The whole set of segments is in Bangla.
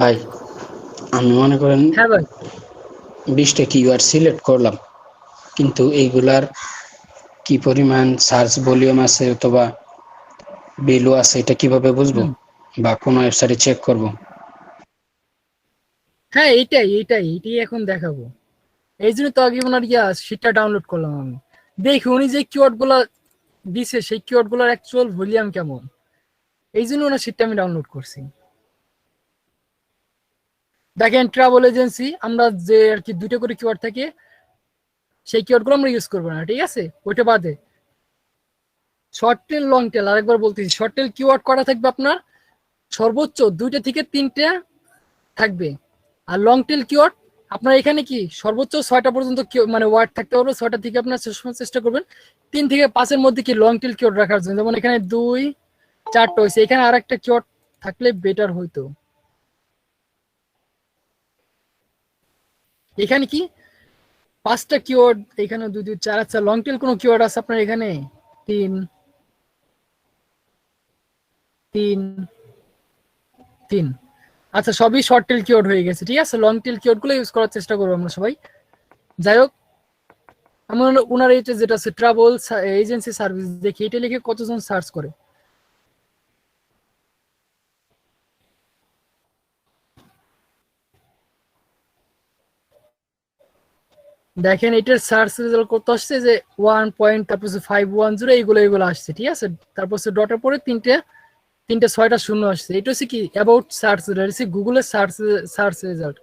ভাই, আমি মনে করেন হ্যাঁ ভাই। 20টা কিওয়ার্ড সিলেক্ট করলাম, কিন্তু এইগুলার কি পরিমাণ সার্চ ভলিউম আছে অথবা ভ্যালু আছে এটা কিভাবে বুঝবো হুম। বা কোন ওয়েবসাইটে চেক করব? হ্যাঁ, এইটাই এখন দেখাবো। এই জন্য তো আগে ওনার শীটটা ডাউনলোড করলাম আমি। দেখি উনি যে কিওয়ার্ড গুলা দিছে সেই কিওয়ার্ড গুলার অ্যাকচুয়াল ভলিউম কেমন, এই জন্য ওনার শীটটা আমি ডাউনলোড করছি। দেখেন ট্রাভেল এজেন্সি, আমরা যে আর কি দুটো করে কিওয়ার্ড থাকে সেই কিওয়ার্ড গুলো আমরা ইউজ করবো না, ঠিক আছে? ওইটা বাদে শর্ট টেল লং টেল, আরেকবার বলতেছি, শর্ট টেল কিওয়ার্ড করা থাকবে আপনার সর্বোচ্চ 2টা থেকে 3টা থাকবে। আর লং টেল কিওয়ার্ড আপনার এখানে কি সর্বোচ্চ 6টা পর্যন্ত মানে ওয়ার্ড থাকতে পারবে। 6টা থেকে আপনার চেষ্টা করবেন 3 থেকে 5-এর মধ্যে কি লং টেল কিওয়ার্ড রাখার জন্য। যেমন এখানে 2-4টা হয়েছে, এখানে আর একটা কিওয়ার্ড থাকলে বেটার হইতো। এখানে কি 5টা কিওয়ার্ড, এখানে 2 2 4। আচ্ছা, লং টেল কোনো কিওয়ার্ড আছে আপনার এখানে? 3 3 3। আচ্ছা, সবই শর্ট টেল কিওয়ার্ড হয়ে গেছে, ঠিক আছে। লং টেল কিওয়ার্ড গুলো ইউজ করার চেষ্টা করবো আমরা সবাই। যাই হোক, আমার ওনার এটা যেটা আছে ট্রাভেল এজেন্সি সার্ভিস, দেখি এটা লিখে কতজন সার্চ করে। দেখেন এটার সার্চ রেজাল্ট কত আসছে, যে 1 তারপর 510 এইগুলো আসছে, ঠিক আছে। তারপর ডটের পরে তিনটে 6টা শূন্য আসছে। এটা হচ্ছে কি অ্যাবাউট সার্চ রেজাল্ট, গুগলের সার্চ রেজাল্ট।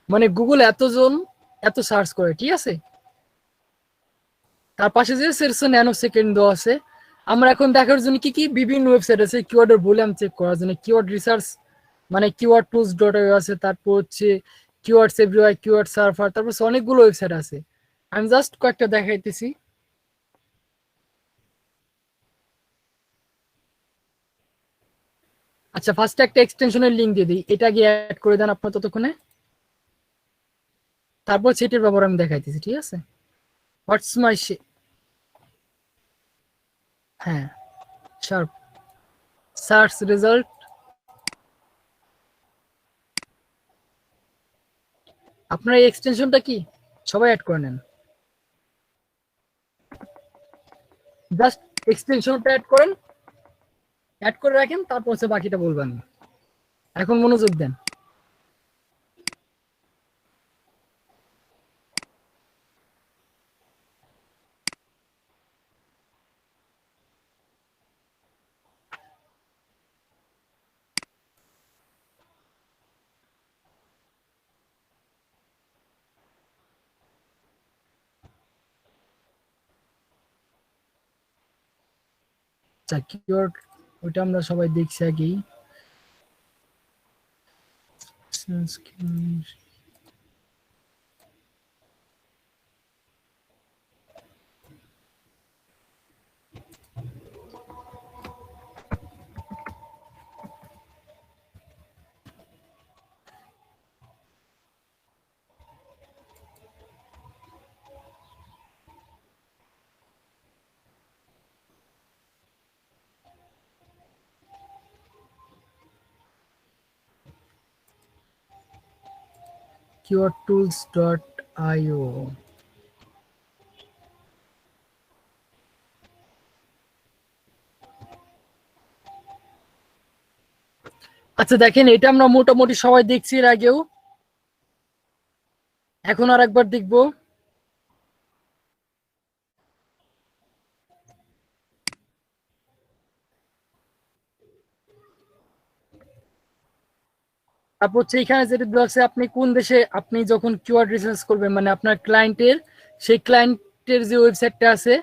মানে গুগল এত সার্চ করে, ঠিক আছে। তার পাশে যে সেরসো ন্যানো সেকেন্ড দেওয়া আছে। আমরা এখন দেখার জন্য কি কি বিভিন্ন ওয়েবসাইট আছে কিওয়ার্ডের ভলিউম চেক করার জন্য। কিওয়ার্ড রিসার্চ মানে কিওয়ার্ড টুলস ডট আছে, তারপর হচ্ছে কিওয়ার্ডস এভরিওয়্যার, কিওয়ার্ড সার্ভার, তারপর অনেকগুলো ওয়েবসাইট আছে। আমি জাস্ট কয়েকটা দেখাইতেছি। আচ্ছা, ফার্স্টে একটা এক্সটেনশনের লিঙ্ক দিয়ে দিই, এটা গিয়ে অ্যাড করে দেন আপনার ততক্ষণে। তারপর সেটির ব্যাপারে আমি দেখাইতেছি, ঠিক আছে। হোয়াটস মাই, হ্যাঁ, শার্প সার্চ রেজাল্ট। আপনার এই এক্সটেনশনটা কি সবাই অ্যাড করে নেন, জাস্ট এক্সটেনশনটা অ্যাড করেন, অ্যাড করে রাখেন, তারপর হচ্ছে বাকিটা বলবেন। এখন মনোযোগ দেন। আচ্ছা, কিওয়ার্ড ওইটা আমরা সবাই দেখছি আগেই। keywordtools.io। আচ্ছা দেখেন, এটা আমরা মোটামুটি সবাই দেখছি এর আগেও, এখন আর একবার দেখবো। তারপর হচ্ছে এখানে যেটা দেওয়া আছে, আপনি কোন দেশে, আপনি যখন কিওয়ার্ড রিসার্চ করবেন মানে আপনার ক্লায়েন্টের, সেই ক্লায়েন্টের যে ওয়েবসাইটটা আছে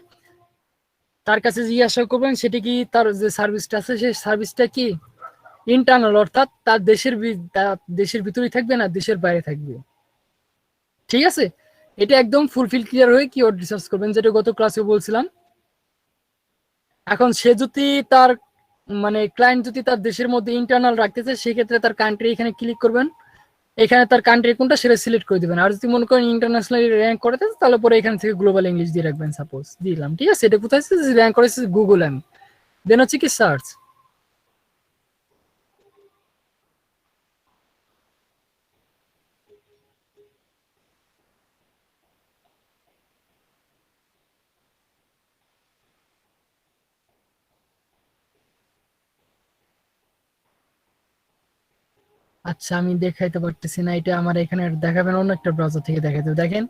তার কাছে জিজ্ঞাসা করবেন সেটা কি, তার যে সার্ভিসটা আছে সেই সার্ভিসটা কি ইন্টারনাল, অর্থাৎ তার দেশের ভিতরেই থাকবে না দেশের বাইরে থাকবে, ঠিক আছে। এটা একদম ফুলফিল ক্লিয়ার হয়ে কিওয়ার্ড রিসার্চ করবেন, যেটা গত ক্লাসে বলছিলাম। এখন সে যদি তার মানে ক্লায়েন্ট যদি তার দেশের মধ্যে ইন্টারনাল রাখতে চায়, সেক্ষেত্রে তার কান্ট্রি এখানে ক্লিক করবেন, এখানে তার কান্ট্রি কোনটা সেটা সিলেক্ট করে দিবেন। আর যদি মনে করেন ইন্টারন্যাশনাল র্যাঙ্ক করতে তাহলে পরে এখান থেকে গ্লোবাল ইংলিশ দিয়ে রাখবেন, সাপোজ দিলাম, ঠিক আছে। এটা কোথায় র্যাঙ্ক করেছে, গুগল। আমি দেন হচ্ছে কি সার্চ। আচ্ছা আমি দেখাইতে পারতেছি না, এটা আমার এখানে দেখাবেন অন্য একটা ব্রাউজার থেকে দেখাইতে হবে। দেখেন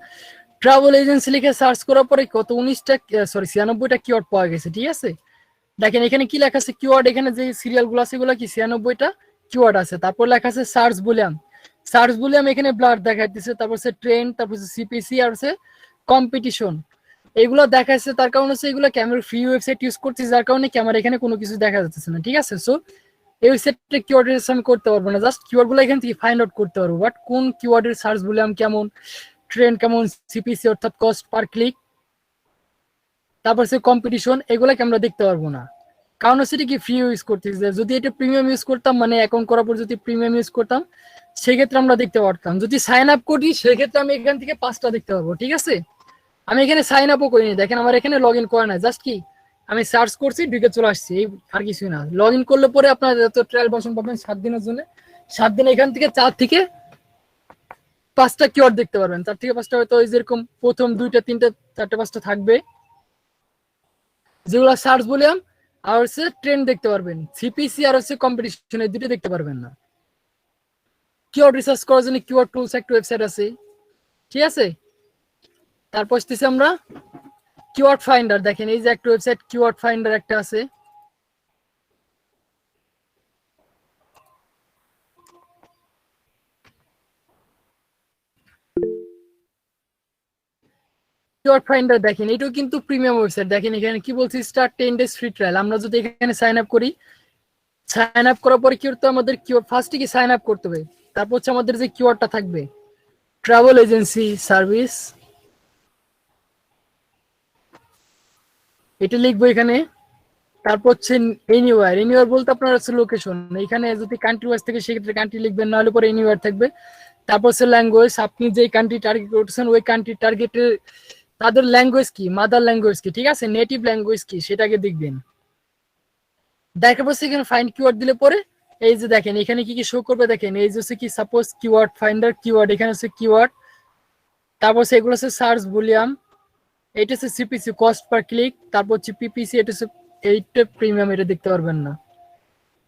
ট্রাভেল এজেন্সি লিখে সার্চ করার পরে কত 19টা সরি 96টা কিওয়ার্ড পাওয়া গেছে, ঠিক আছে। দেখেন এখানে কি লেখা আছে কিওয়ার্ড, এখানে যে সিরিয়াল গুলো আছে এগুলো কি 96টা কিওয়ার্ড আছে। তারপর লেখা আছে সার্চ ভলিউম, সার্চ ভলিউম এখানে ব্লার দেখাইতেছে, তারপর হচ্ছে ট্রেন্ড, তারপর হচ্ছে সিপিসি আর হচ্ছে কম্পিটিশন, এগুলো দেখাচ্ছে। তার কারণ হচ্ছে এগুলো ক্যামেরা ফ্রি ওয়েবসাইট ইউজ করছি, যার কারণে ক্যামেরা এখানে কোনো কিছু দেখা যাচ্ছে না, ঠিক আছে। সো এই ওয়েবসাইটে কিওয়ার্ড রিসার্চ আমি করতে পারবো না, জাস্ট কিওয়ার্ড গুলো এখান থেকে ফাইন্ড আউট করতে পারবো, বাট কোন কিওয়ার্ডের সার্চ ভলিউম কেমন, ট্রেন্ড কেমন, সিপিসি অর্থাৎ কস্ট পার ক্লিক, তারপর হচ্ছে কম্পিটিশন, এগুলাকে আমরা দেখতে পারবো না। কারণ হচ্ছে কি ফ্রি ইউজ করতেছি, যদি এটা প্রিমিয়াম ইউজ করতাম মানে অ্যাকাউন্ট করার পর যদি প্রিমিয়াম ইউজ করতাম সেক্ষেত্রে আমরা দেখতে পারতাম। যদি সাইন আপ করি সেক্ষেত্রে আমি এখান থেকে 5টা দেখতে পারবো, ঠিক আছে। আমি এখানে সাইন আপও করিনি, দেখেন আমার এখানে লগ ইন করা নাই, জাস্ট কি আমি সার্চ করছি ঢুকে চলে আসছি, এই আর কিছুই না। লগ ইন করলে পরে আপনার যত ট্রায়াল ভার্সন পাবেন 7 দিনের জন্য, 7 দিন এখান থেকে 4 থেকে 5টা কিওয়ার্ড দেখতে পারবেন, 4 থেকে 5টা হয়তো ওই যেরকম প্রথম 2টা 3টা 4টা 5টা থাকবে যেগুলো সার্চ ভলিউম, আর হচ্ছে ট্রেন্ড দেখতে পারবেন, সিপিসি আর হচ্ছে কম্পিটিশন, এই দুটো দেখতে পারবেন না। কিওয়ার্ড রিসার্চ করার জন্য কিওয়ার্ড টুলস একটা ওয়েবসাইট আছে, ঠিক আছে। তারপর আসতেছি আমরা কিওয়ার্ড ফাইন্ডার, দেখেন এই যে একটা ওয়েবসাইট কিওয়ার্ড ফাইন্ডার একটা আছে, কিওয়ার্ড ফাইন্ডার দেখেন এটাও কিন্তু প্রিমিয়াম ওয়েবসাইট। দেখেন এখানে কি বলছি, স্টার্ট 10 ডেজ ফ্রি ট্রায়াল। আমরা যদি এখানে সাইন আপ করি, সাইন আপ করার পরে কি করতে হবে, আমাদের কিওয়ার্ড ফার্স্টে কি সাইন আপ করতে হবে, তারপর হচ্ছে আমাদের যে কিওয়ার্ডটা থাকবে ট্রাভেল এজেন্সি সার্ভিস, এটা লিখবো এখানে। তারপর হচ্ছে এনিওয়ার, এনিওয়ার বলতে আপনার হচ্ছে লোকেশন, এখানে যদি কান্ট্রি ওয়াইজ থেকে সেক্ষেত্রে কান্ট্রি লিখবেন, নাহলে পরে এনিওয়ার থাকবে। তারপর হচ্ছে ল্যাঙ্গুয়েজ, আপনি যে কান্ট্রি টার্গেট করতেছেন ওই কান্ট্রি টার্গেটের তাদের ল্যাঙ্গুয়েজ কি, মাদার ল্যাঙ্গুয়েজ কি, ঠিক আছে, নেটিভ ল্যাঙ্গুয়েজ কি সেটাকে দেখবেন। দেখার পর এখানে ফাইন্ড কিওয়ার্ড দিলে পরে এই যে দেখেন এখানে কি কি শো করবে, দেখেন এই যে হচ্ছে কি সাপোজ কিওয়ার্ড ফাইন্ডার কিওয়ার্ড, এখানে হচ্ছে কিওয়ার্ড, তারপর এগুলো হচ্ছে সার্চ ভলিউম, এটা হচ্ছে সিপিসি কস্ট পার ক্লিক, তারপর হচ্ছে পিপিসি, এটা হচ্ছে এইটা প্রিমিয়াম, এটা দেখতে পারবেন না।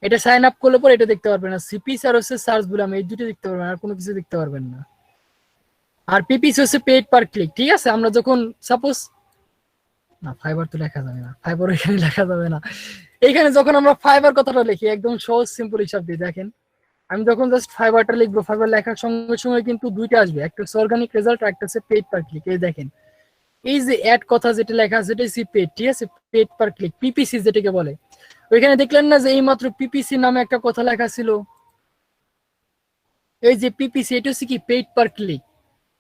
এটা সাইন আপ করলে পরে এটা দেখতে পারবেন না, সিপিসি আর হচ্ছে সার্চ ভলিউম এই দুটো দেখতে পারবেন, আর কোনো কিছু দেখতে পারবেন না। আর পিপিসি হচ্ছে পেইড পার ক্লিক, ঠিক আছে। আমরা যখন সাপোজ না ফাইবার তো লেখা যাবে না, ফাইবার এখানে লেখা যাবে না। এখানে যখন আমরা ফাইবার কথাটা লিখি একদম সহজ সিম্পল হিসাব দিয়ে দেখেন, আমি যখন জাস্ট ফাইবারটা লিখবো, ফাইবার লেখার সঙ্গে সঙ্গে কিন্তু দুইটা আসবে, একটা হচ্ছে অর্গানিক রেজাল্ট আর একটা হচ্ছে পেইড পার ক্লিক। এই দেখেন এই যে অ্যাড কথা যেটা লেখা আছে সেটা হচ্ছে পেড, ঠিক আছে, পেড পার ক্লিক, পিপিসি যেটাকে বলে। ওইখানে দেখলেন না যে এই মাত্র পিপিসি নামে একটা কথা লেখা ছিল, এই যে পিপিসি এটা হচ্ছে কি পেইড পার ক্লিক,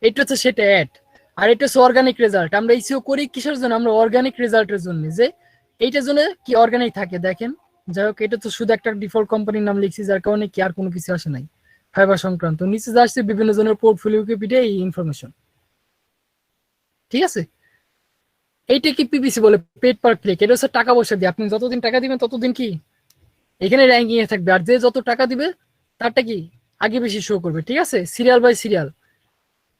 এটা হচ্ছে সেটা অ্যাড। আর এটা হচ্ছে অর্গানিক রেজাল্ট, আমরা ইসিও করি কিসের জন্য, আমরা অর্গানিক রেজাল্টের জন্য, যে এইটার জন্য কি অর্গানিক থাকে দেখেন। যাই হোক এটা তো শুধু একটা ডিফল্ট কোম্পানির নাম লিখছি, যার কারণে কি আর কোনো কিছু আসে নাই ফাইবার সংক্রান্ত, নিচে যা আসছে বিভিন্ন জনের পোর্টফোলিওকে পিঠে এই ইনফরমেশন, ঠিক আছে। এইটা কি পিপিসি বলে, পেড পার ক্লিক, এটা হচ্ছে টাকা পয়সা দিয়ে, আপনি যতদিন টাকা দিবেন ততদিন কি এখানে র্যাঙ্কিং এ থাকবে, আর যে যত টাকা দিবে তারটা কি আগে বেশি শো করবে, ঠিক আছে, সিরিয়াল বাই সিরিয়াল।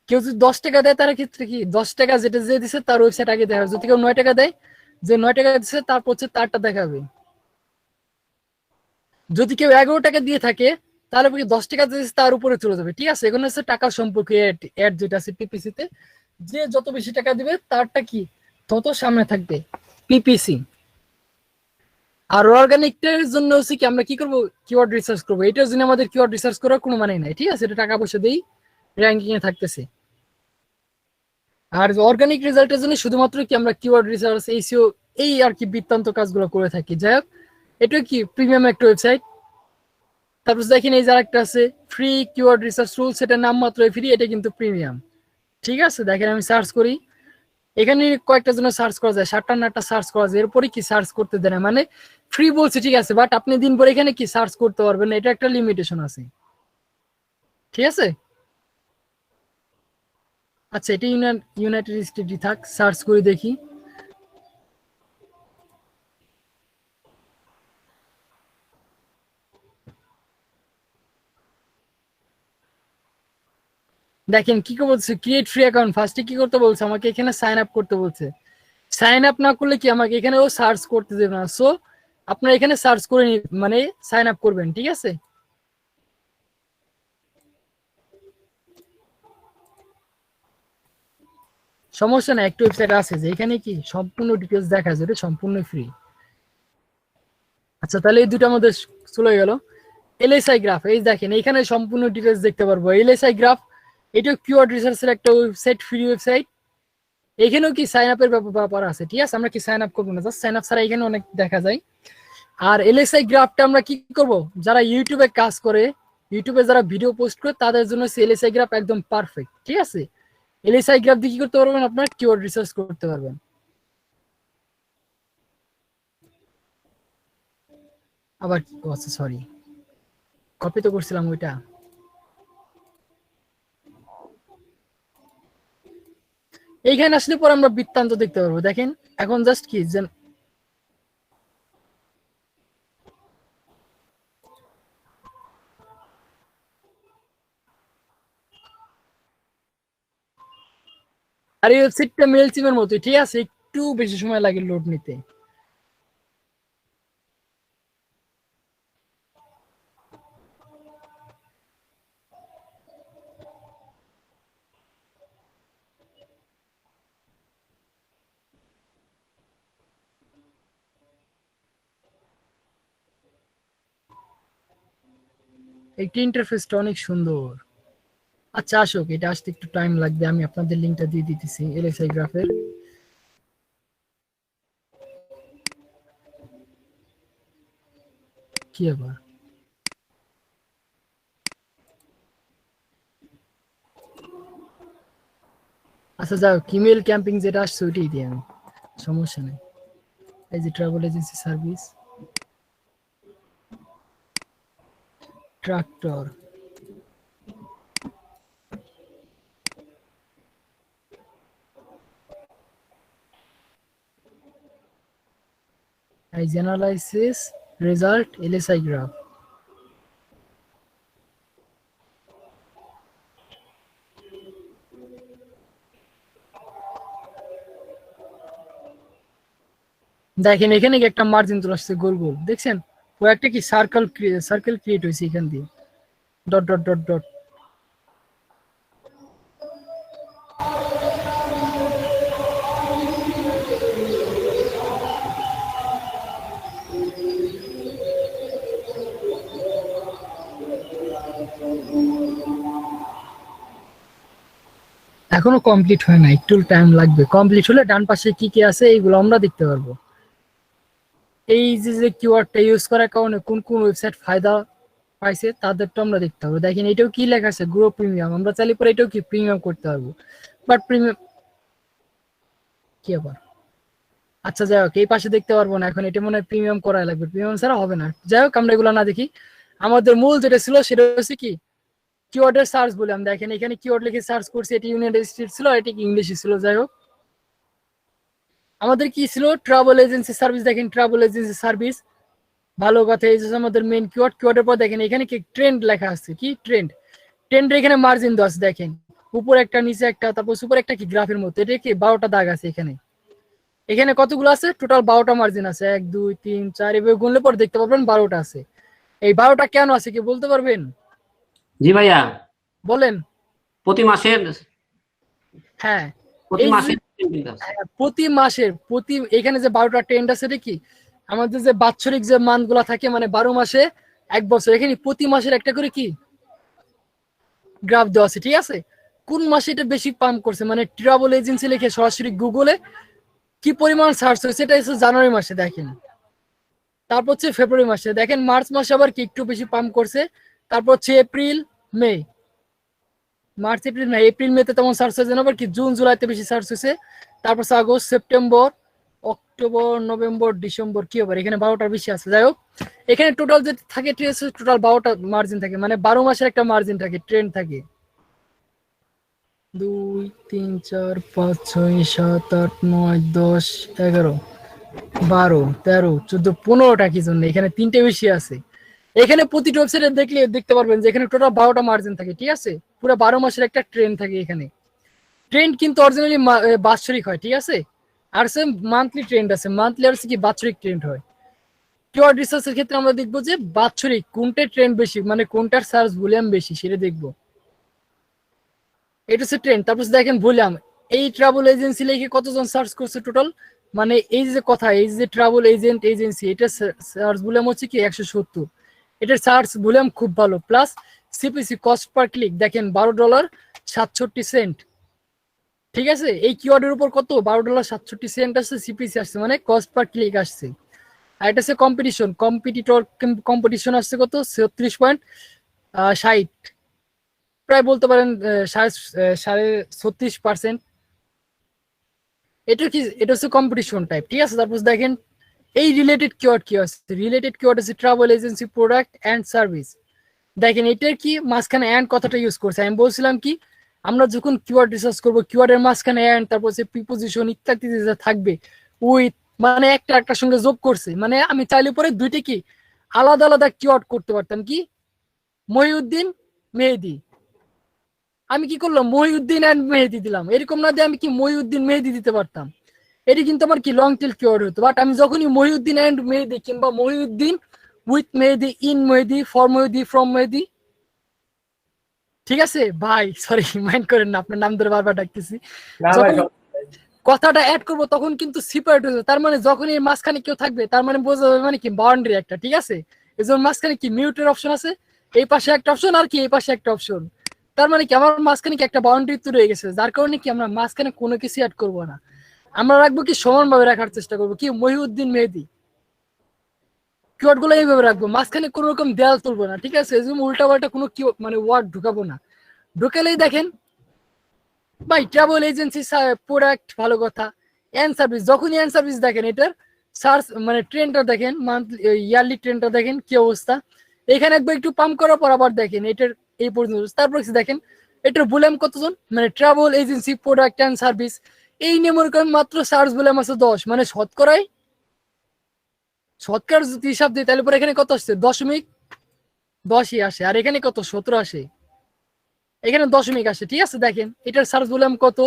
কেউ যদি 10 টাকা দেয় তার ক্ষেত্রে কি 10 টাকা যেটা যে দিচ্ছে তার ওয়েবসাইট আগে দেখাবে, যদি কেউ 9 টাকা দেয় যে 9 টাকা দিচ্ছে তারপর হচ্ছে তারটা দেখাবে। যদি কেউ 11 টাকা দিয়ে থাকে তাহলে কি 10 টাকা দিচ্ছে তার উপরে চলে যাবে, ঠিক আছে। এখন হচ্ছে টাকা সম্পর্কে অ্যাড যেটা আছে পিপিসি তে, যে যত বেশি টাকা দিবে তারটা কি তত সামনে থাকবে পিপিসি। আর অর্গানিকটার জন্য হচ্ছে কি আমরা কি করবো, কিওয়ার্ড রিসার্চ করবো, এটার জন্য আমাদের কিওয়ার্ড রিসার্চ করার কোনো মানে নাই, ঠিক আছে, এটা টাকা পয়সা দিয়েই র্যাঙ্কিং এ থাকতেছে। আর অর্গানিক রেজাল্টের জন্য শুধুমাত্র কি আমরা কিওয়ার্ড রিসার্চ এইসিও এই আর কি বৃত্তান্ত কাজগুলো করে থাকি। যাই হোক এটা কি প্রিমিয়াম একটা ওয়েবসাইট। তারপর দেখেন এই যে আরেকটা আছে ফ্রি কিওয়ার্ড রিসার্চ টুল, সেটার নাম মাত্র ফ্রি, এটা কিন্তু প্রিমিয়াম, ঠিক আছে। দেখেন আমি সার্চ করি, এখানে কয়েকটা জন্য সার্চ করা যায়, 7টা না 8টা সার্চ করা যায়, এরপরে কি সার্চ করতে দেয় না, মানে ফ্রি বলছে ঠিক আছে, বাট আপনি দিন পরে এখানে কি সার্চ করতে পারবেন না, এটা একটা লিমিটেশন আছে, ঠিক আছে। আচ্ছা এটা ইউনাইটেড স্টেটই থাক, সার্চ করে দেখি। দেখেন কি বলছে, ক্রিয়েট ফ্রি অ্যাকাউন্ট, ফার্স্টে কি করতে বলছে আমাকে, এখানে সাইন আপ করতে বলছে। সাইন আপ না করলে কি আমাকে এখানেও সার্চ করতে দেবে না, সো আপনার এখানে সার্চ করে মানে সাইন আপ করবেন, ঠিক আছে। সমস্যা না, একটা ওয়েবসাইট আছে যেখানে কি সম্পূর্ণ ডিটেলস দেখা যায়, এটা সম্পূর্ণ ফ্রি। আচ্ছা তাহলে এই দুটো আমাদের চলে গেল। এলএসআই গ্রাফ, এই দেখেন এখানে সম্পূর্ণ ডিটেলস দেখতে পারবো। এলএসআই গ্রাফ এটা কিওয়ার্ড রিসার্চের একটা ওয়েবসাইট, ফ্রি ওয়েবসাইট। এখানেও কি সাইন আপের ব্যাপার আছে, ঠিক আছে? আমরা কি সাইন আপ করবো না, জাস্ট সাইন আপ ছাড়া এখানে অনেক দেখা যায়। আর এলএসআই গ্রাফটা আমরা কি করব, যারা ইউটিউবে কাজ করে, ইউটিউবে যারা ভিডিও পোস্ট করে তাদের জন্য এলএসআই গ্রাফ একদম পারফেক্ট, ঠিক আছে? এলএসআই গ্রাফ দিয়ে কি করতে পারবেন, আপনার কিওয়ার্ড রিসার্চ করতে পারবেন। আবার আচ্ছা সরি, কপি তো করছিলাম ওইটা। এইখানে আসলে পর আমরা বৃত্তান্ত দেখতে পারবো। দেখেন এখন জাস্ট কি যে আর এই ওয়েবসাইটটা মেল সিমের মতোই, ঠিক আছে? একটু বেশি সময় লাগে লোড নিতে। একটি ইন্টারফেসটা অনেক সুন্দর। আচ্ছা আসুক, এটা আসতে একটু টাইম লাগবে, আমি আপনাদের লিঙ্কটা দিয়ে দিতেছি এলএসআই গ্রাফের। কি আবার আচ্ছা যাও, ইমেল ক্যাম্পিং যেটা আসছে ওইটাই দিই আমি, সমস্যা নেই। এই যে ট্রাভেল এজেন্সি সার্ভিস, ট্রাক্টর, এই অ্যানালাইসিস রেজাল্ট এলএসআই গ্রাফ। দেখেন এখানে কি একটা মার্জিন চলে আসছে গোল গোল, দেখছেন? ও একটা কি সার্কেল সার্কেল ক্রিয়েট হয়েছে এখান দিয়ে, ডট ডট ডট ডট। এখনো কমপ্লিট হয় না, একটু টাইম লাগবে। কমপ্লিট হলে ডান পাশে কি কি আছে এইগুলো আমরা দেখতে পারবো। এই যে কিওয়ার্ডটা ইউজ করার কারণে কোন কোন ওয়েবসাইট ফায়দা পাইছে তাদেরটা আমরা দেখতে পারবো। দেখেন এটাও কি লেখা আছে, গ্রো প্রিমিয়াম। আমরা চাইলে পরে এটাও কি প্রিমিয়াম করতে পারবো, বাট প্রিমিয়াম কি আবার আচ্ছা যাই হোক, এই পাশে দেখতে পারবো না এখন, এটা মনে হয় প্রিমিয়াম করা লাগবে, প্রিমিয়াম ছাড়া হবে না। যাই হোক আমরা এগুলো না দেখি, আমাদের মূল যেটা ছিল সেটা হচ্ছে কি কিওয়ার্ডের সার্চ বললাম। দেখেন এখানে কিওয়ার্ড লিখে সার্চ করছি, এটি ইউনাইটেড স্টেটস ছিল, এটি ইংলিশে ছিল। যাই হোক আমাদের কি ছিল, ট্রাভেল এজেন্সি সার্ভিস। দেখেন ট্রাভেল এজেন্সি সার্ভিস, ভালো কথা। এই যে আমাদের মেইন কিওয়ার্ড, কিওয়ার্ডের পর দেখেন এখানে কি ট্রেন্ড লেখা আছে, কি ট্রেন্ড, ট্রেন্ডের এখানে মার্জিন দেওয়া আছে। দেখেন উপরে একটা নিচে একটা, তারপর উপরে একটা কি গ্রাফের মতো, এটা কি 12টা দাগ আছে এখানে। এখানে কতগুলো আছে, টোটাল 12টা মার্জিন আছে, 1 2 3 4 এভাবে গুনলে পর দেখতে পাবেন 12টা আছে। এই 12টা কেন আছে কি বলতে পারবেন? জি ভাইয়া, বলেন। প্রতি মাসের হ্যাঁ প্রতি এই মাসের প্রতি মাসের প্রতি এখানে যে 12টা ট্রেন্ড আছে, এটা কি আমাদের যে বাৎসরিক যে মানগুলা থাকে, মানে 12 মাসে এক বছর, এখানে প্রতি মাসের একটা করে কি গ্রাফ দেওয়া আছে, ঠিক আছে? কোন মাসে এটা বেশি পাম্প করছে, মানে ট্রাভেল এজেন্সি লিখে সরাসরি গুগলে কি পরিমাণ সার্চ হয়েছে, এটা হচ্ছে জানুয়ারি মাসে দেখেন, তারপর হচ্ছে ফেব্রুয়ারি মাসে দেখেন, মার্চ মাসে আবার কি একটু বেশি পাম্প করছে, তারপর হচ্ছে April May, March April May, April মেতে তেমন সার্চ হয়েছে না, আবার কি জুন জুলাইতে বেশি সার্চ হয়েছে, তারপর August September October November December, কি আবার এখানে 12টার বেশি আছে। যাই হোক এখানে টোটাল যে থাকে টোটাল 12টা মার্জিন থাকে, মানে 12 মাসের একটা মার্জিন থাকে, ট্রেন্ড থাকে 2 3 4 5 6 7 8 9 10 11 12 13 14 15টা কি জন্য এখানে 3টে বেশি আছে। এখানে প্রতিটা ওয়েবসাইটে দেখলে দেখতে পারবেন যে এখানে টোটাল 12টা মার্জিন থাকে, ঠিক আছে? পুরো 12 মাসের একটা ট্রেন্ড থাকে এখানে। ট্রেন্ড কিন্তু অরিজিনালি বাৎসরিক হয়, ঠিক আছে? আর সে মান্থলি ট্রেন্ড আছে, মান্থলি আর কি বাৎসরিক ট্রেন্ড হয়। কিওয়ার্ড রিসার্চের ক্ষেত্রে আমরা দেখবো যে বাৎসরিক কোনটা ট্রেন্ড বেশি, মানে কোনটার সার্চ ভলিউম বেশি সেটা দেখবো। এটা হচ্ছে ট্রেন্ড। তারপর দেখেন ভলিউম, এই ট্রাভেল এজেন্সি লিখে কতজন সার্চ করছে টোটাল, মানে এই যে কথা, এই যে ট্রাভেল এজেন্ট এজেন্সি, এটা সার্চ ভলিউম হচ্ছে কি 170। এটার সার্চ ভলিউম খুব ভালো, plus CPC cost per click দেখেন $12.67। ঠিক আছে, এই কিওয়ার্ডের উপর কত $12.67 আসছে, সিপিসি আসছে, মানে কস্ট পার ক্লিক আসছে। আর এটা হচ্ছে কম্পিটিশন আসছে কত 36.60, প্রায় বলতে পারেন 36%। এটা কি, এটা হচ্ছে কম্পিটিশন টাইপ। ঠিক আছে, তারপর দেখেন এই রিলেটেড কিওয়ার্ড কি আছে, রিলেটেড কিওয়ার্ড আছে travel agency product and service. দেখেন এটার কি মাঝখানে এন্ড কথাটা ইউজ করছে, আমি বলছিলাম কি আমরা যখন কিওয়ার্ড রিসার্চ করবো কিওয়ার্ডের মাঝখানে এন্ড তারপর হচ্ছে প্রিপোজিশন ইত্যাদি যা থাকবে উইথ, মানে একটা একটার সঙ্গে যোগ করছে, মানে আমি চাইলে পরে দুইটা কি আলাদা আলাদা কিওয়ার্ড করতে পারতাম, কি মহিউদ্দিন মেহেদি, আমি কি করলাম মহিউদ্দিন এন্ড মেহেদি দিলাম, এরকম না দিয়ে আমি কি মহিউদ্দিন মেহেদি দিতে পারতাম, এটি কিন্তু আমার কি লং টেল কিওয়ার্ড হতো। বাট আমি যখনই মহিউদ্দিন এন্ড মেহেদি কিংবা Mohiuddin with Mehedi, in Mehedi, for Mehedi, from Mehedi, ঠিক আছে ভাই সরি মাইন্ড করেন না, আপনার নাম ধরে বারবার ডাকতেছি, যখন কথাটা অ্যাড করবো তখন কিন্তু সেপারেট হয়ে যাবে, তার মানে যখন এর মাঝখানে কেউ থাকবে তার মানে বোঝা যাবে মানে কি বাউন্ডারি একটা। ঠিক আছে, এই জন্য মাঝখানে কি মিউটের অপশন আছে, এই পাশে একটা অপশন আর কি এই পাশে একটা অপশন, তার মানে কি আমার মাঝখানে কি একটা বাউন্ডারি তৈরি হয়ে গেছে, যার কারণে কি আমরা মাঝখানে কোনো কিছু অ্যাড করবো না, আমরা রাখবো কি সমানভাবে রাখার চেষ্টা করবো, কি মহিউদ্দিন মেহেদি কিওয়ার্ড গুলো এইভাবে রাখবো, মাঝখানে কোনো রকম দেয়াল তুলবো না। ঠিক আছে, এজন্য উল্টা পাল্টা কোনো কি মানে ওয়ার্ড ঢুকাবো না, ঢুকালেই দেখেন ভাই ট্রাভেল এজেন্সি প্রোডাক্ট ভালো কথা, এন্ড সার্ভিস, যখনই এন্ড সার্ভিস দেখেন এটার সার্চ মানে ট্রেন্ডটা দেখেন, মান্থলি ইয়ারলি ট্রেন্ডটা দেখেন কি অবস্থা, এখানে একবার একটু পাম্প করার পর আবার দেখেন এটার এই পর্যন্ত, তারপর দেখেন এটার ভলিউম কতজন, মানে travel agency product and service এই নিয়ে মনে করেন মাত্র সার্চ ভলিউম আছে 10, মানে শতকরা যদি হিসাব দিই তাহলে পরে এখানে কত আসছে 0.10ই আসে, আর এখানে কত 17 আসে, এখানে 0.10 আসে। ঠিক আছে, দেখেন এটার সার্চ ভলিউম কত,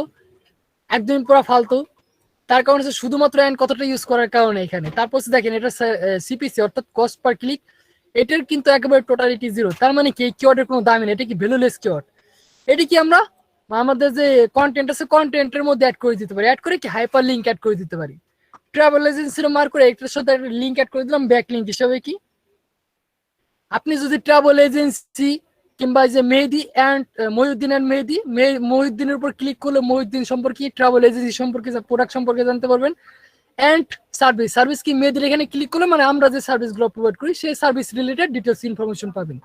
একদমই পুরো ফালতু, তার কারণ হচ্ছে শুধুমাত্র এন্ড কতটা ইউজ করার কারণে এখানে। তারপর দেখেন এটা সিপিসি অর্থাৎ কস্ট পার ক্লিক, এটার কিন্তু একেবারে টোটালিটি 0, তার মানে কি এই কিওয়ার্ডের কোনো দামি নেই, এটা কি ভ্যালুলেস কিওয়ার্ড, এটি কি আমরা আমাদের যে কন্টেন্ট আছে কন্টেন্টের মধ্যে অ্যাড করে দিতে পারি, অ্যাড করে কি হাইপার লিঙ্ক অ্যাড করে দিতে পারি, ট্রাভেল এজেন্সির মার্ক করে এটার সাথে একটা লিঙ্ক অ্যাড করে দিলাম ব্যাক লিঙ্ক হিসাবে। কি আপনি যদি ট্রাভেল এজেন্সি কিংবা যে মেহেদি অ্যান্ড মহিউদ্দিন অ্যান্ড মেহেদি, মহিউদ্দিনের উপর ক্লিক করলে মহিউদ্দিন সম্পর্কে, ট্রাভেল এজেন্সি সম্পর্কে, প্রোডাক্ট সম্পর্কে জানতে পারবেন, অ্যান্ড সার্ভিস কি মেহেদির এখানে ক্লিক করলে মানে আমরা যে সার্ভিসগুলো প্রোভাইড করি সেই সার্ভিস রিলেটেড ডিটেলস ইনফরমেশন পাবেন।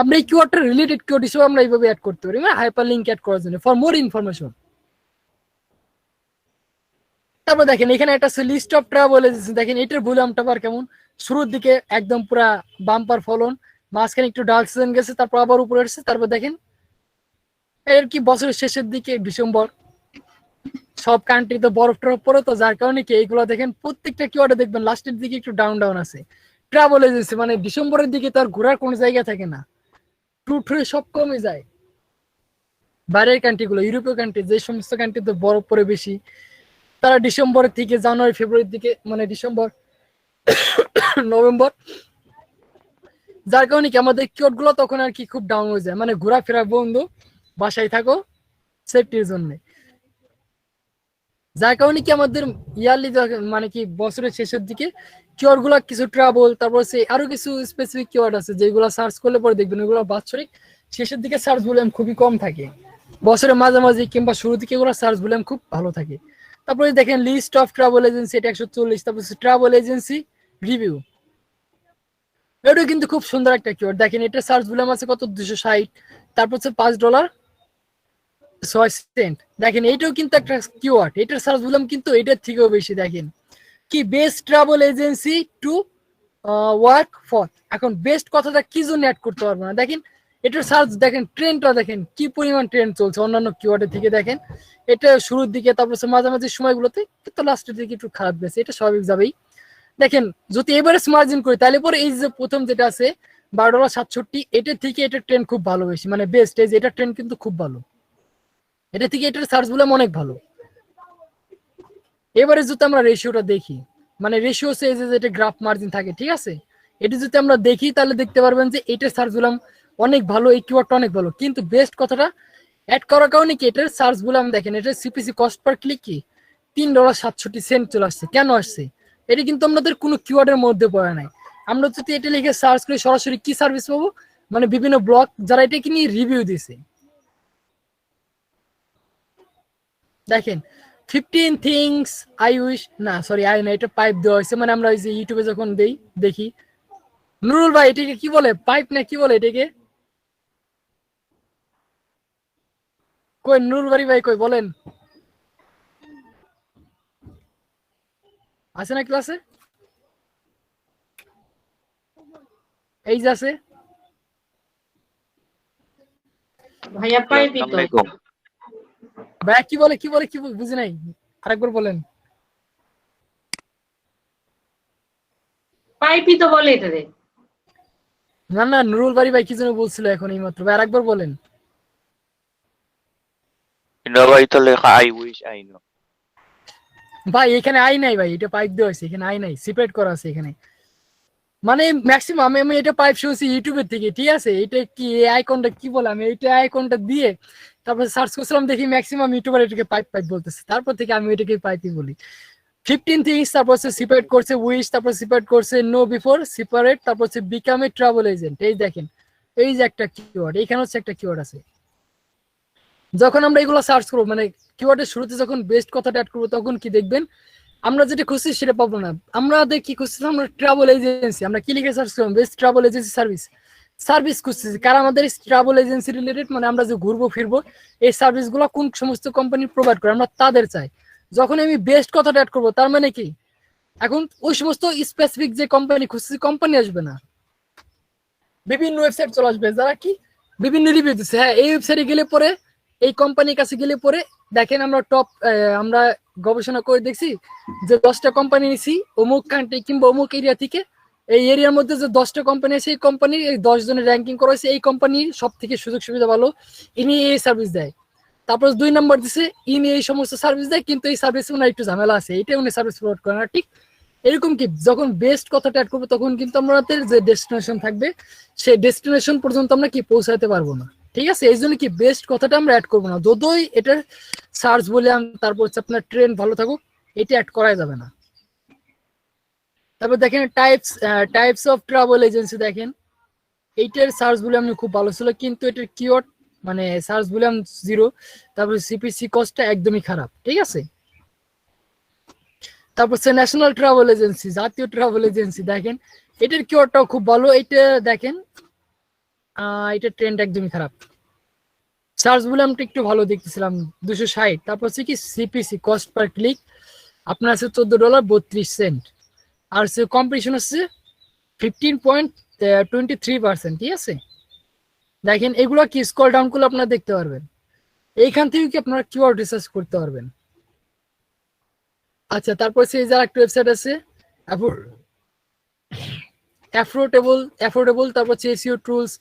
আমরা এই কিওয়ার্ডটা রিলেটেড কিওয়ার্ড হিসেবে আমরা এইভাবে অ্যাড করতে পারি, মানে হাইপার লিঙ্ক অ্যাড করার জন্য ফর মোর ইনফরমেশন। তারপর দেখেন এখানে একটা আছে লিস্ট অফ ট্রাভেল এজেন্সি, দেখেন এটার ভলিউমটা আবার কেমন, শুরুর দিকে একদম পুরা বাম্পার ফলন, মাঝখানে একটু ডাল সিজন গেছে, তারপর আবার উপরে এসেছে, তারপর দেখেন এর কি বছরের শেষের দিকে ডিসেম্বর, সব কান্ট্রিতে বরফ টরফ পড়ে, তো যার কারণে কি এইগুলো দেখেন প্রত্যেকটা কিওয়ার্ডে দেখবেন লাস্টের দিকে একটু ডাউন আছে। ট্রাভেল এজেন্সি মানে ডিসেম্বরের দিকে তার ঘোরার কোনো জায়গা থাকে না, টুরে সব কমে যায়, বাইরের কান্ট্রিগুলো ইউরোপীয় কান্ট্রি যে সমস্ত কান্ট্রিতে বরফ পড়ে বেশি, তারা ডিসেম্বরের থেকে জানুয়ারি ফেব্রুয়ারির দিকে মানে ডিসেম্বর নভেম্বর, যার কারণে কি আমাদের কিওয়ার্ড গুলো তখন আর কি খুব ডাউন হয়ে যায়, মানে ঘোরাফেরা বন্ধু, বাসায় থাকো সেফটির জন্য, যার কারণে কি আমাদের ইয়ারলি মানে কি বছরের শেষের দিকে কিওয়ার্ড গুলা কিছু ট্রাভেল, তারপর আরো কিছু স্পেসিফিক কিওয়ার্ড আছে যেগুলো সার্চ করলে পরে দেখবেন ওইগুলো বাৎসরিক শেষের দিকে সার্চ ভলিউম খুবই কম থাকে, বছরের মাঝামাঝি কিংবা শুরু দিকে এগুলো সার্চ ভলিউম খুব ভালো থাকে। তারপরে দেখেন লিস্ট অফ ট্রাভেল এজেন্সি, এটা 140, তারপর ট্রাভেল এজেন্সি রিভিউ, এটা কিন্তু খুব সুন্দর একটা কিওয়ার্ড, দেখেন এটা সার্চ ভলিউম আছে কত 260, তারপর হচ্ছে $5.06, দেখেন এইটাও কিন্তু একটা কিওয়ার্ড, এটার সার্চ ভলিউম কিন্তু এটার থেকেও বেশি। দেখেন কি best travel agency to work for, এখন বেস্ট কথাটা কি জন্য অ্যাড করতে পারবো না, দেখেন এটার সার্চ দেখেন ট্রেন্ডটা দেখেন কি পরিমাণ ট্রেন্ড চলছে অন্যান্য কিওয়ার্ডের থেকে, দেখেন এটা শুরুর দিকে তারপর মাঝামাঝি সময়গুলোতে কিন্তু লাস্টের দিকে একটু খারাপ গেছে, এটা স্বাভাবিক যাবেই। দেখেন যদি এভারেজ মার্জিন করি তাহলে পরে এই যে প্রথম যেটা আছে $12.67, এটার থেকে এটার ট্রেন্ড খুব ভালো বেশি, মানে বেস্ট, এই যে এটার ট্রেন্ড কিন্তু খুব ভালো, এটা থেকে এটার সার্চ ভলিউম অনেক ভালো। এবারে যদি আমরা রেশিওটা দেখি, মানে রেশিও সে যে এটা গ্রাফ মার্জিন থাকে, ঠিক আছে, এটা যদি আমরা দেখি তাহলে দেখতে পারবেন যে এটার সার্চ ভলিউম অনেক ভালো, এই কিওয়ার্ডটা অনেক ভালো, কিন্তু বেস্ট কথাটা অ্যাড করার কারণে কি এটার সার্চ বলে আমি দেখেন এটা সিপিসি কস্ট পার ক্লিক কি $3.67 চলে আসছে। কেন আসছে? এটা কিন্তু আমাদের কোনো কিওয়ার্ডের মধ্যে পড়ে নাই। আমরা যদি এটা লিখে সার্চ করি সরাসরি কি সার্ভিস পাবো, মানে বিভিন্ন ব্লগ যারা এটাকে নিয়ে রিভিউ দিছে, দেখেন 15 থিংস আই উইশ, না সরি আই না, এটা পাইপ দেওয়া হয়েছে, মানে আমরা ওই যে ইউটিউবে যখন দেখি। নুরুল ভাই এটাকে কি বলে, পাইপ না কি বলে এটাকে? কই নুরুল ভাই কই বলেন, আছে না ক্লাসে? এই যে আছে ভাইয়া পাইপই তো। ভাইয়া কি বলে বুঝি নাই, আরেকবার বলেন। পাইপই তো বলে এটারে। না নুরুল ভাই কি যেন বলছিল এখন এই মাত্র, ভাই আরেকবার বলেন। ভাই তো লেখা আই উইশ আই নো। ভাই এখানে আই নাই ভাই, এটা পাইপ দেওয়া হয়েছে, এখানে আই নাই, সেপারেট করা আছে এখানে। মানে ম্যাক্সিমাম আমি এটা পাইপ শুনছি ইউটিউবের থেকে, ঠিক আছে? এটা কি এই আইকনটা কি বলে, আমি এইটা আইকনটা দিয়ে তারপর সার্চ করছিলাম, দেখি ম্যাক্সিমাম ইউটিউবার এটাকে পাইপ বলতেছে, তারপর থেকে আমি এটাকে পাইপই বলি। 15 থিংস, তারপর হচ্ছে সেপারেট করছে উইশ, তারপর সেপারেট করছে নো বিফোর, সেপারেট, তারপর হচ্ছে বিকাম এ ট্রাভেল এজেন্ট। এই দেখেন এই যে একটা কিওয়ার্ড, এইখানে হচ্ছে একটা কিওয়ার্ড আছে। যখন আমরা এগুলো সার্চ করবো, মানে কিওয়ার্ডের শুরুতে যখন বেস্ট কথাটা অ্যাড করবো, তখন কি দেখবেন আমরা যেটা খুঁজছি সেটা পাবো না। আমাদের কি খুঁজছিলাম, আমরা ট্রাভেল এজেন্সি, আমরা কি লিখে সার্চ করলাম, বেস্ট ট্রাভেল এজেন্সি সার্ভিস খুঁজতেছি, কারণ আমাদের ট্রাভেল এজেন্সি রিলেটেড, মানে আমরা যে ঘুরবো ফিরবো এই সার্ভিসগুলো কোন সমস্ত কোম্পানি প্রোভাইড করে আমরা তাদের চাই। যখন আমি বেস্ট কথাটা অ্যাড করবো, তার মানে কি এখন ওই সমস্ত স্পেসিফিক যে কোম্পানি খুঁজতেছি কোম্পানি আসবে না, বিভিন্ন ওয়েবসাইট চলে আসবে যারা কি বিভিন্ন রিভিউ দিচ্ছে। হ্যাঁ, এই ওয়েবসাইটে গেলে পরে, এই কোম্পানির কাছে গেলে পরে দেখেন আমরা আমরা গবেষণা করে দেখছি যে 10টা কোম্পানি নিছি অমুক কান্ট্রি কিংবা অমুক এরিয়া থেকে, এই এরিয়ার মধ্যে যে 10টা কোম্পানি আছে এই কোম্পানির এই 10 জনের র্যাঙ্কিং করা হয়েছে, এই কোম্পানির সব থেকে সুযোগ সুবিধা ভালো, ইনি এই সার্ভিস দেয়। তারপর 2 নম্বর দিছে ইনি এই সমস্ত সার্ভিস দেয়, কিন্তু এই সার্ভিসে উনার একটু ঝামেলা আছে, এটা উনি সার্ভিস প্রোভাইড করে না। ঠিক এরকম কি যখন বেস্ট কথাটা অ্যাড করবো, তখন কিন্তু আমাদের যে ডেস্টিনেশন থাকবে সেই ডেস্টিনেশন পর্যন্ত আমরা কি পৌঁছাতে পারবো না। ঠিক আছে, এই জন্য কি বেস্ট কথাটা আমরা অ্যাড করবো না, যতই এটার সার্চ বলে তারপর হচ্ছে আপনার ট্রেন্ড ভালো থাকুক, এটা অ্যাড করাই যাবে না। তারপর দেখেন টাইপস অফ ট্রাভেল এজেন্সি, দেখেন এইটার সার্চ বলে আমি খুব ভালো ছিল, কিন্তু এটার কিওয়ার্ড মানে সার্চ বলে আমি 0, তারপর সিপিসি কস্টটা একদমই খারাপ। ঠিক আছে, তারপর হচ্ছে ন্যাশনাল ট্রাভেল এজেন্সি, জাতীয় ট্রাভেল এজেন্সি, দেখেন এটার কিওয়ার্ডটাও খুব ভালো। এটা দেখেন এটা ট্রেন্ড একদমই খারাপ। সার্চ বলে আমি একটু ভালো দেখতেছিলাম 260, তারপর হচ্ছে কি সিপিসি কস্ট পার ক্লিক আপনার আছে $14.32, আর হচ্ছে কম্পিটিশন হচ্ছে 15.23%। ঠিক আছে, দেখেন এগুলো কি স্ক্রল ডাউন করলে আপনারা দেখতে পারবেন, এইখান থেকে কি আপনারা কিওয়ার্ড রিসার্চ করতে পারবেন। আচ্ছা, তারপর হচ্ছে এই যে একটা ওয়েবসাইট আছে অ্যাফোর্ডেবল, তারপর হচ্ছে এসইও টুলস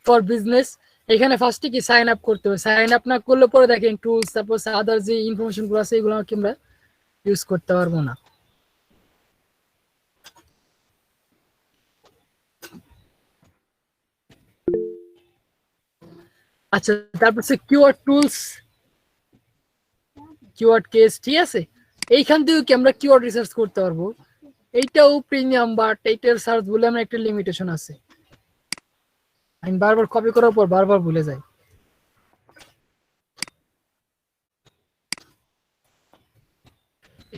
ফর বিজনেস। এখানে ফার্স্টে কি সাইন আপ করতে হবে, সাইন আপ না করলে পরে দেখেন টুলস, তারপর আদার যে ইনফরমেশন গুলো আছে এগুলো আমরা ইউজ করতে পারবো না। আচ্ছা, তারপর হচ্ছে কিওয়ার্ড টুলস, কিওয়ার্ড কেস। ঠিক আছে, এইখান থেকেও কি আমরা কিওয়ার্ড রিসার্চ করতে পারবো। এইটাও প্রিমিয়াম, বাট এইটার সার্চ বলে আমরা একটা লিমিটেশন আছে, আমি বারবার কপি করার পর বারবার ভুলে যাই।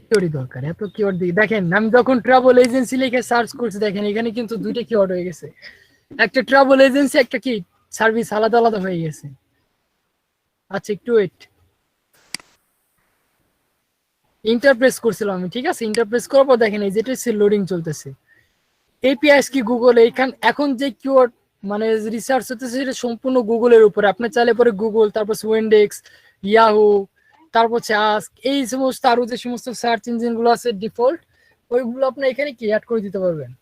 কিওয়ার্ডই দরকার, এত কিওয়ার্ড দিয়ে দেখেন আমি যখন ট্রাভেল এজেন্সি লিখে সার্চ করছি, দেখেন এখানে কিন্তু 2টা কিওয়ার্ড হয়ে গেছে, একটা ট্রাভেল এজেন্সি, একটা কি সার্ভিস, আলাদা আলাদা হয়ে গেছে। আচ্ছা একটু ওয়েট, ইন্টারপ্রেস করছিলাম আমি। ঠিক আছে, ইন্টারপ্রেস করার পর দেখেন এই যেটা লোডিং চলতেছে। এপিআইএস কি গুগল, এখন যে কিওয়ার্ড মানে রিসার্চ হতেছে সেটা সম্পূর্ণ গুগলের উপরে। আপনি চাইলে পরে গুগল, তারপর ওয়েন্ডেক্স, ইয়াহু, তারপর হচ্ছে আস্ক, এই সমস্ত আরো যে সমস্ত সার্চ ইঞ্জিন গুলো আছে ডিফল্ট, ওইগুলো আপনি এখানে কি অ্যাড করে দিতে পারবেন।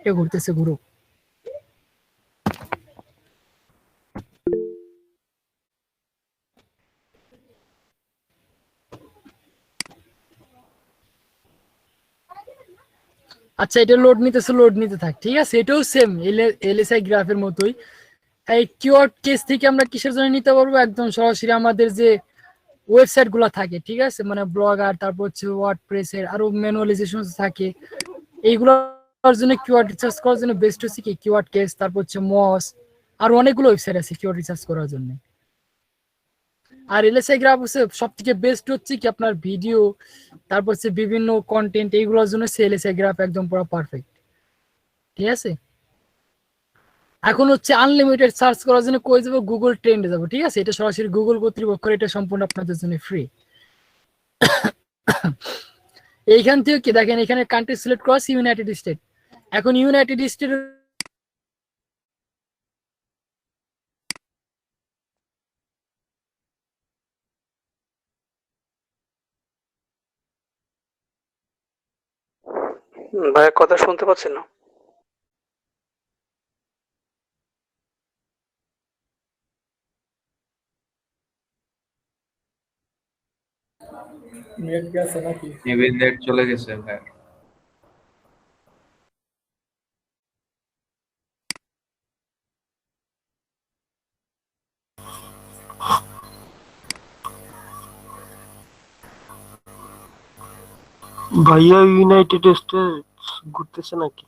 এটা ঘুরতেছে ঘুরুক। আচ্ছা, এটা লোড নিতে থাক, ঠিক আছে? এটাও সেম এলএসআই গ্রাফের মতোই। এই কিওয়ার্ড কেস থেকে আমরা কিসের জন্য নিতে পারবো? একদম সরাসরি আমাদের যে ওয়েবসাইট গুলা থাকে, ঠিক আছে, মানে ব্লগার, তারপর হচ্ছে ওয়ার্ডপ্রেসের আরো ম্যানুয়ালাইজেশন থাকে, এইগুলোর জন্য কিওয়ার্ড রিসার্চ করার জন্য বেস্ট হচ্ছে কি কিওয়ার্ড কেস, তারপর হচ্ছে মস, আর অনেকগুলো ওয়েবসাইট আছে কিওয়ার্ড রিসার্চ করার জন্য। আর এলএসআই গ্রাফ হচ্ছে সব থেকে বেস্ট হচ্ছে কি আপনার ভিডিও, তারপর হচ্ছে বিভিন্ন কন্টেন্ট, এইগুলোর জন্য এলএসআই গ্রাফ একদম পুরো পারফেক্ট, ঠিক আছে? এখন হচ্ছে আনলিমিটেড সার্চ করার জন্য কই যাবো? গুগল ট্রেন্ডে যাবো, ঠিক আছে? এটা সরাসরি গুগল কর্তৃপক্ষ, এটা সম্পূর্ণ আপনাদের জন্য ফ্রি। এইখান থেকে কি দেখেন, এখানে কান্ট্রি সিলেক্ট করা আছে ইউনাইটেড স্টেট। এখন ইউনাইটেড স্টেট ভাইয়া কথা শুনতে পাচ্ছি না। নেট গেছে নাকি? মেবি নেট চলে গেছে ভাই। ভাইয়া ইউনাইটেড স্টেটস ঘুরতেছে নাকি?